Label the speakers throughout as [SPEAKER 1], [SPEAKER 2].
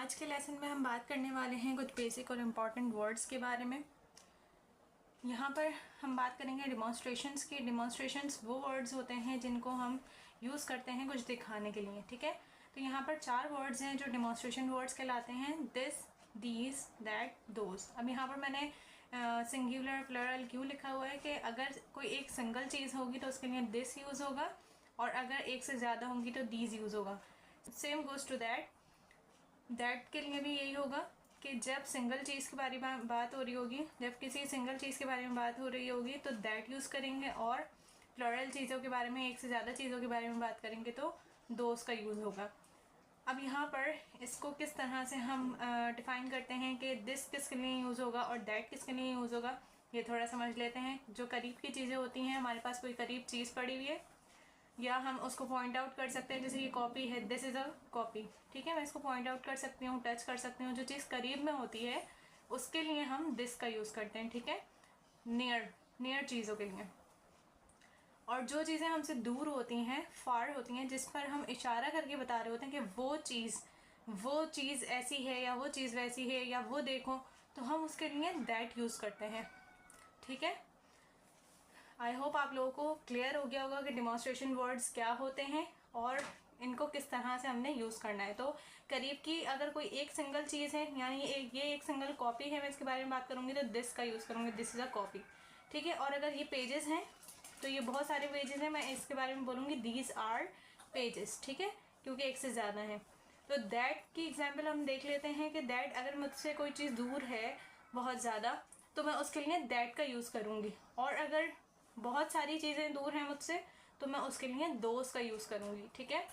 [SPEAKER 1] आज के लेसन में हम बात करने वाले हैं कुछ बेसिक और इम्पॉर्टेंट वर्ड्स के बारे में। यहाँ पर हम बात करेंगे डिमॉन्स्ट्रेशंस की। डिमॉन्स्ट्रेशंस वो वर्ड्स होते हैं जिनको हम यूज़ करते हैं कुछ दिखाने के लिए, ठीक है। तो यहाँ पर 4 वर्ड्स हैं जो डिमॉन्स्ट्रेशन वर्ड्स कहलाते हैं: दिस, दीज, दैट, दोज। अब यहाँ पर मैंने सिंगुलर प्लरल क्यों लिखा हुआ है कि अगर कोई एक सिंगल चीज़ होगी तो उसके लिए दिस यूज़ होगा, और अगर एक से ज़्यादा होंगी तो दीज यूज़ होगा। Same goes to that. That के लिए भी यही होगा कि जब सिंगल चीज़ के बारे में बात हो रही होगी, जब किसी सिंगल चीज़ के बारे में बात हो रही होगी तो दैट यूज़ करेंगे, और प्लरल चीज़ों के बारे में, एक से ज़्यादा चीज़ों के बारे में बात करेंगे तो दोज का यूज़ होगा। अब यहाँ पर इसको किस तरह से हम डिफ़ाइन करते हैं कि दिस किसके लिए यूज़ होगा और दैट किसके लिए यूज़ होगा, ये थोड़ा समझ लेते हैं। जो करीब की चीज़ें होती हैं, हमारे पास कोई करीब चीज़ पड़ी हुई है या हम उसको पॉइंट आउट कर सकते हैं, जैसे ये कॉपी है, दिस इज़ अ कॉपी, ठीक है। मैं इसको पॉइंट आउट कर सकती हूँ, टच कर सकती हूँ। जो चीज़ करीब में होती है उसके लिए हम दिस का यूज़ करते हैं, ठीक है, नियर चीज़ों के लिए। और जो चीज़ें हमसे दूर होती हैं, फार होती हैं, जिस पर हम इशारा करके बता रहे होते हैं कि वो चीज़ ऐसी है या वो चीज़ वैसी है या वो देखो, तो हम उसके लिए दैट यूज़ करते हैं, ठीक है। आई होप आप लोगों को क्लियर हो गया होगा कि डिमॉन्स्ट्रेशन वर्ड्स क्या होते हैं और इनको किस तरह से हमने यूज़ करना है। तो करीब की अगर कोई एक सिंगल चीज़ है, यानी ये एक सिंगल कॉपी है, मैं इसके बारे में बात करूँगी तो दिस का यूज़ करूँगी, दिस इज़ अ कॉपी, ठीक है। और अगर ये पेजेस हैं तो ये बहुत सारे पेजेस हैं, मैं इसके बारे में बोलूँगी दीज आर पेजेस, ठीक है, क्योंकि एक से ज़्यादा है। तो दैट की एग्जाम्पल हम देख लेते हैं कि दैट अगर मुझसे कोई चीज़ दूर है बहुत ज़्यादा तो मैं उसके लिए दैट का यूज़ करूँगी, और अगर बहुत सारी चीज़ें दूर हैं मुझसे तो मैं उसके लिए दोज का यूज़ करूँगी, ठीक है।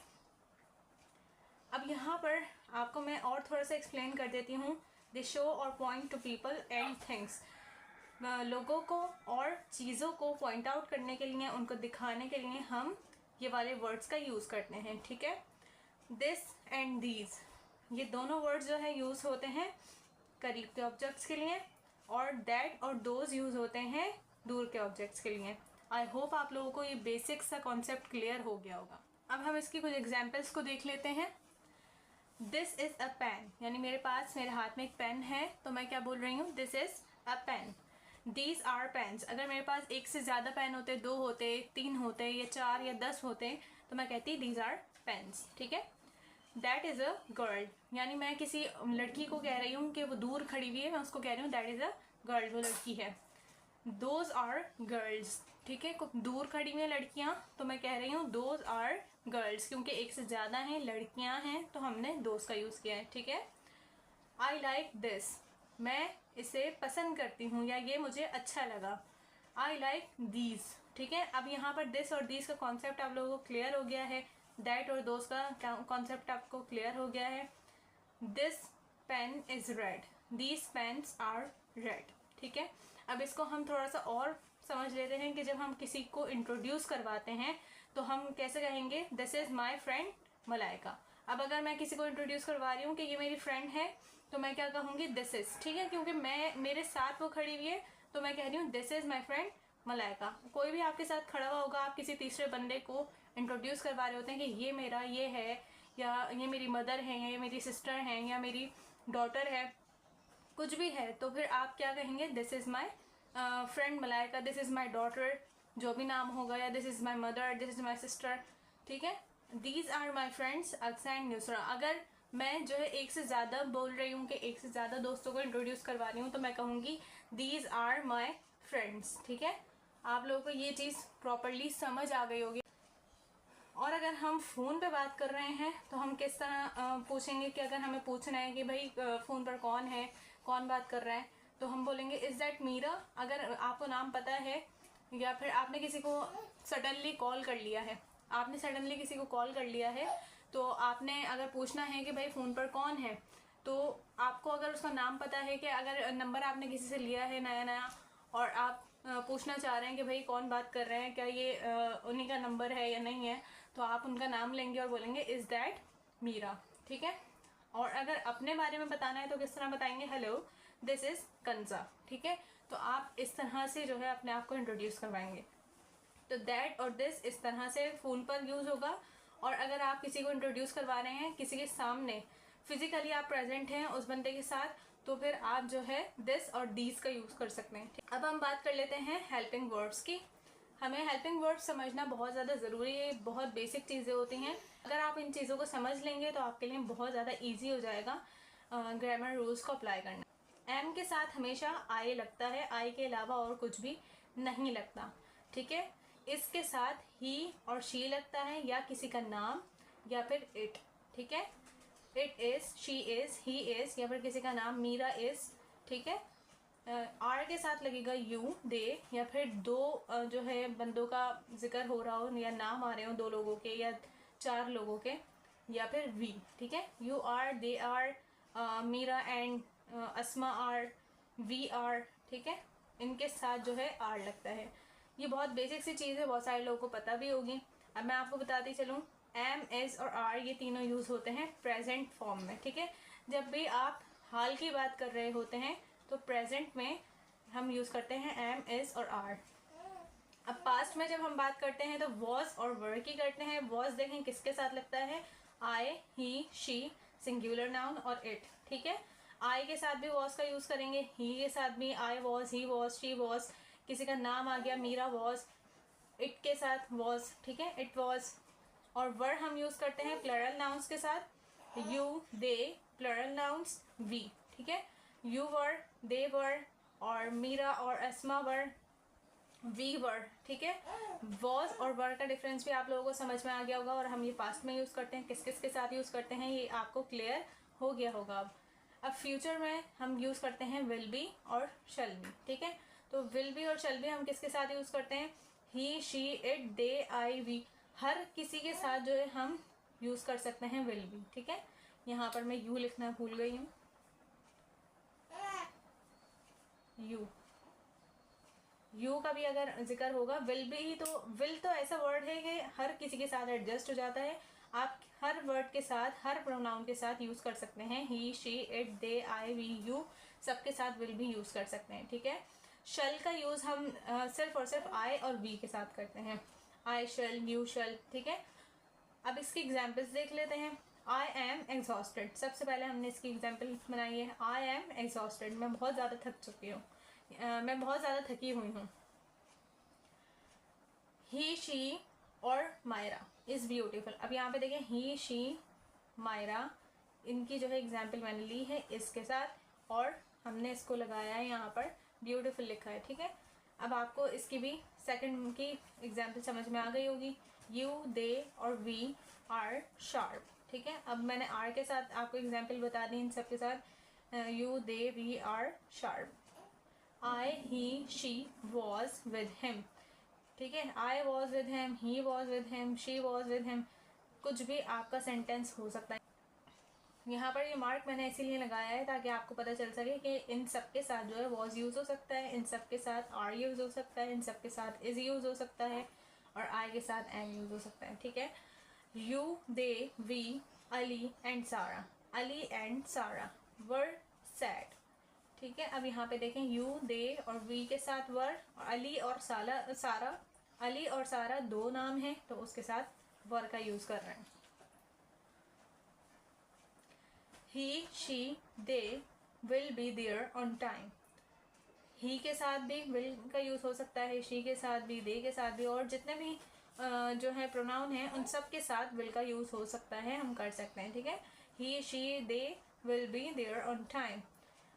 [SPEAKER 1] अब यहाँ पर आपको मैं और थोड़ा सा एक्सप्लेन कर देती हूँ। दे शो और point two people and things. लोगों को और चीज़ों को पॉइंट आउट करने के लिए, उनको दिखाने के लिए हम ये वाले वर्ड्स का यूज़ करते हैं, ठीक है। दिस एंड दीज, ये दोनों वर्ड्स जो है यूज़ होते हैं करीब के ऑब्जेक्ट्स के लिए, और दैट और दोज यूज़ होते हैं दूर के ऑब्जेक्ट्स के लिए। आई होप आप लोगों को ये बेसिक सा कॉन्सेप्ट क्लियर हो गया होगा। अब हम इसकी कुछ एग्जाम्पल्स को देख लेते हैं। दिस इज़ अ पेन, यानी मेरे हाथ में एक पेन है, तो मैं क्या बोल रही हूँ, this is a pen. These are pens, अगर मेरे पास एक से ज़्यादा पेन होते, 2 होते, 3 होते या 4 या 10 होते, तो मैं कहती दीज आर पेन्स, ठीक है। दैट इज़ अ गर्ल, यानी मैं किसी लड़की को कह रही हूँ कि वो दूर खड़ी हुई है, मैं उसको कह रही हूँ दैट इज़ अ गर्ल, वो लड़की है। दोज आर गर्ल्स, ठीक है, दूर खड़ी हुई हैं लड़कियां, तो मैं कह रही हूँ दोज आर गर्ल्स, क्योंकि एक से ज़्यादा हैं, लड़कियां हैं, तो हमने दोज का यूज़ किया है, ठीक है। आई लाइक दिस, मैं इसे पसंद करती हूँ या ये मुझे अच्छा लगा। आई लाइक दीज, ठीक है। अब यहाँ पर दिस और दीज का कॉन्सेप्ट आप लोगों को क्लियर हो गया है। दैट और दोज का कॉन्सेप्ट आपको क्लियर हो गया है। This pen is red, these pens are red, ठीक है। अब इसको हम थोड़ा सा और समझ लेते हैं कि जब हम किसी को इंट्रोड्यूस करवाते हैं तो हम कैसे कहेंगे, this is my friend Malaika. अब अगर मैं किसी को इंट्रोड्यूस करवा रही हूँ कि ये मेरी फ्रेंड है, तो मैं क्या कहूँगी, दिस इज, ठीक है, क्योंकि मेरे साथ वो खड़ी हुई है, तो मैं कह रही हूँ this is my friend Malaika. कोई भी आपके साथ खड़ा हुआ होगा, आप किसी तीसरे बंदे को इंट्रोड्यूस करवा रहे होते हैं कि ये मेरा ये है, या ये मेरी मदर है, या ये मेरी सिस्टर है, या मेरी डॉटर है, कुछ भी है, तो फिर आप क्या कहेंगे, this is my friend Malaika, this is my daughter, जो भी नाम होगा, या this is my mother, this is my sister, ठीक है। These are my friends Aqsa and Nusra, अगर मैं जो है एक से ज़्यादा बोल रही हूँ कि एक से ज़्यादा दोस्तों को इंट्रोड्यूस करवा रही हूँ, तो मैं कहूँगी दीज आर माई फ्रेंड्स, ठीक है। आप लोगों को ये चीज़ प्रॉपरली समझ आ गई होगी। और अगर हम फ़ोन पे बात कर रहे हैं तो हम किस तरह पूछेंगे कि अगर हमें पूछना है कि भाई फ़ोन पर कौन है, कौन बात कर रहा है, तो हम बोलेंगे इज़ दैट मीरा। अगर आपको नाम पता है या फिर आपने किसी को सडनली कॉल कर लिया है, आपने सडनली किसी को कॉल कर लिया है, तो आपने अगर पूछना है कि भाई फ़ोन पर कौन है, तो आपको अगर उसका नाम पता है, कि अगर नंबर आपने किसी से लिया है नया नया और आप पूछना चाह रहे हैं कि भाई कौन बात कर रहे हैं, क्या ये उन्हीं का नंबर है या नहीं है, तो आप उनका नाम लेंगे और बोलेंगे इज़ दैट मीरा, ठीक है। और अगर अपने बारे में बताना है तो किस तरह बताएंगे, हेलो दिस इज़ कंजा, ठीक है। तो आप इस तरह से जो है अपने आप को इंट्रोड्यूस करवाएंगे। तो दैट और दिस इस तरह से फ़ोन पर यूज़ होगा। और अगर आप किसी को इंट्रोड्यूस करवा रहे हैं किसी के सामने, फिजिकली आप प्रेजेंट हैं उस बंदे के साथ, तो फिर आप जो है दिस और दीज का यूज़ कर सकते हैं। अब हम बात कर लेते हैं हेल्पिंग वर्ब्स की। हमें हेल्पिंग वर्ब्स समझना बहुत ज़्यादा ज़रूरी है, बहुत बेसिक चीज़ें होती हैं। अगर आप इन चीज़ों को समझ लेंगे तो आपके लिए बहुत ज़्यादा ईजी हो जाएगा ग्रामर रूल्स को अप्लाई करना। एम के साथ हमेशा आई लगता है, आई के अलावा और कुछ भी नहीं लगता, ठीक है। इसके साथ ही और शी लगता है, या किसी का नाम, या फिर इट, ठीक है। It is, she is, he is, या फिर किसी का नाम मीरा इज़, ठीक है। आर के साथ लगेगा यू, दे, या फिर दो जो है बंदों का जिक्र हो रहा हो या नाम आ रहे हो 2 लोगों के या 4 लोगों के, या फिर वी, ठीक है। You are, they are, Meera and Asma are, we are, ठीक है। इनके साथ जो है आर लगता है। ये बहुत बेसिक सी चीज़ है, बहुत सारे लोगों को पता भी होगी। अब मैं आपको बताती चलूँ, एम, एस और आर ये तीनों यूज़ होते हैं प्रेजेंट फॉर्म में, ठीक है। जब भी आप हाल की बात कर रहे होते हैं तो प्रेजेंट में हम यूज़ करते हैं एम, एस और आर। अब पास्ट में जब हम बात करते हैं तो वॉज और वर की करते हैं। वॉज देखें किसके साथ लगता है, आई, ही, शी, सिंगुलर नाउन और इट, ठीक है। आई के साथ भी वॉज का यूज़ करेंगे, ही के साथ भी I was, he was, she was, किसी का नाम आ गया मीरा वॉज, इट के साथ वॉज, ठीक है, इट वॉज। और वर हम यूज़ करते हैं प्लरल नाउन्स के साथ, you, they, plural nouns, we, ठीक है। यू वर, दे वर, और मीरा और अस्मा वर, वी वर, ठीक है। वॉज और वर का डिफरेंस भी आप लोगों को समझ में आ गया होगा, और हम ये पास्ट में यूज़ करते हैं, किस किस के साथ यूज़ करते हैं ये आपको क्लियर हो गया होगा। अब फ्यूचर में हम यूज़ करते हैं विल बी और शैल बी, ठीक है। तो विल बी और शैल बी हम किसके साथ यूज़ करते हैं, he, she, it, they, I, we, हर किसी के साथ जो है हम यूज़ कर सकते हैं विल बी, ठीक है। यहाँ पर मैं यू लिखना भूल गई हूँ, यू का भी अगर जिक्र होगा, विल भी, तो विल तो ऐसा वर्ड है कि हर किसी के साथ एडजस्ट हो जाता है। आप हर वर्ड के साथ, हर प्रोनाउन के साथ यूज़ कर सकते हैं, he, she, it, they, I, we, you, सबके साथ विल भी यूज़ कर सकते हैं, ठीक है। शल का यूज़ हम सिर्फ और सिर्फ आई और वी के साथ करते हैं, आई शल, यू शल, ठीक है। अब इसकी एग्जाम्पल्स देख लेते हैं। आई एम एग्जॉस्टेड, सबसे पहले हमने इसकी एग्जाम्पल बनाई है, आई एम एग्जॉस्टेड, मैं बहुत ज़्यादा थक चुकी हूँ, मैं बहुत ज़्यादा थकी हुई हूँ। ही, शी और मायरा इज़ ब्यूटीफुल। अब यहाँ पे देखें, ही, शी, मायरा, इनकी जो है एग्जाम्पल मैंने ली है इसके साथ, और हमने इसको लगाया है यहाँ पर ब्यूटीफुल लिखा है, ठीक है। अब आपको इसकी भी सेकंड की एग्जाम्पल समझ में आ गई होगी, यू, दे और वी आर शार्प, ठीक है। अब मैंने आर के साथ आपको एग्जाम्पल बता दी इन सब के साथ, you, they, we are sharp. I, he, she was with him, ठीक है। I was with him, he was with him, she was with him, कुछ भी आपका सेंटेंस हो सकता है। यहाँ पर ये मार्क मैंने इसीलिए लगाया है ताकि आपको पता चल सके कि इन सब के साथ जो है was यूज़ हो सकता है, इन सब के साथ are यूज़ हो सकता है, इन सब के साथ is यूज़ हो सकता है, और I के साथ am यूज़ हो सकता है, ठीक है। You, they, we, Ali and Sarah, Ali and Sarah were sad, ठीक है। अब यहाँ पे देखें, यू, दे और वी के साथ वर, अली और सारा, अली और सारा 2 नाम हैं तो उसके साथ वर का यूज़ कर रहे हैं। He, she, they will be there on time, he के साथ भी विल का यूज़ हो सकता है, शी के साथ भी, दे के साथ भी, और जितने भी जो है प्रोनाउन हैं उन सब के साथ विल का यूज़ हो सकता है, हम कर सकते हैं, ठीक है। He, she, they will be there on time,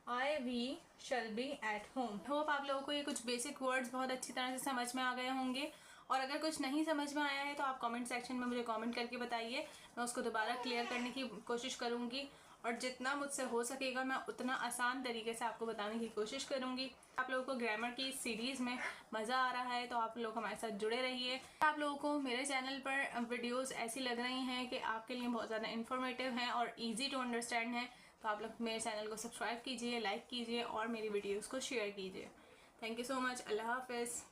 [SPEAKER 1] I, we shall be at home. Hope आप लोगों को ये कुछ बेसिक वर्ड्स बहुत अच्छी तरह से समझ में आ गए होंगे, और अगर कुछ नहीं समझ में आया है तो आप कमेंट सेक्शन में मुझे कमेंट करके बताइए, मैं उसको दोबारा क्लियर करने की कोशिश करूँगी, और जितना मुझसे हो सकेगा मैं उतना आसान तरीके से आपको बताने की कोशिश करूँगी। आप लोगों को ग्रामर की इस सीरीज़ में मज़ा आ रहा है तो आप लोग हमारे साथ जुड़े रहिए। आप लोगों को मेरे चैनल पर वीडियोज़ ऐसी लग रही हैं कि आपके लिए बहुत ज़्यादा इन्फॉर्मेटिव हैं और ईजी टू अंडरस्टैंड है, तो आप लोग मेरे चैनल को सब्सक्राइब कीजिए, लाइक कीजिए और मेरी वीडियोस को शेयर कीजिए। Thank you so much. अल्लाह हाफ़िज़।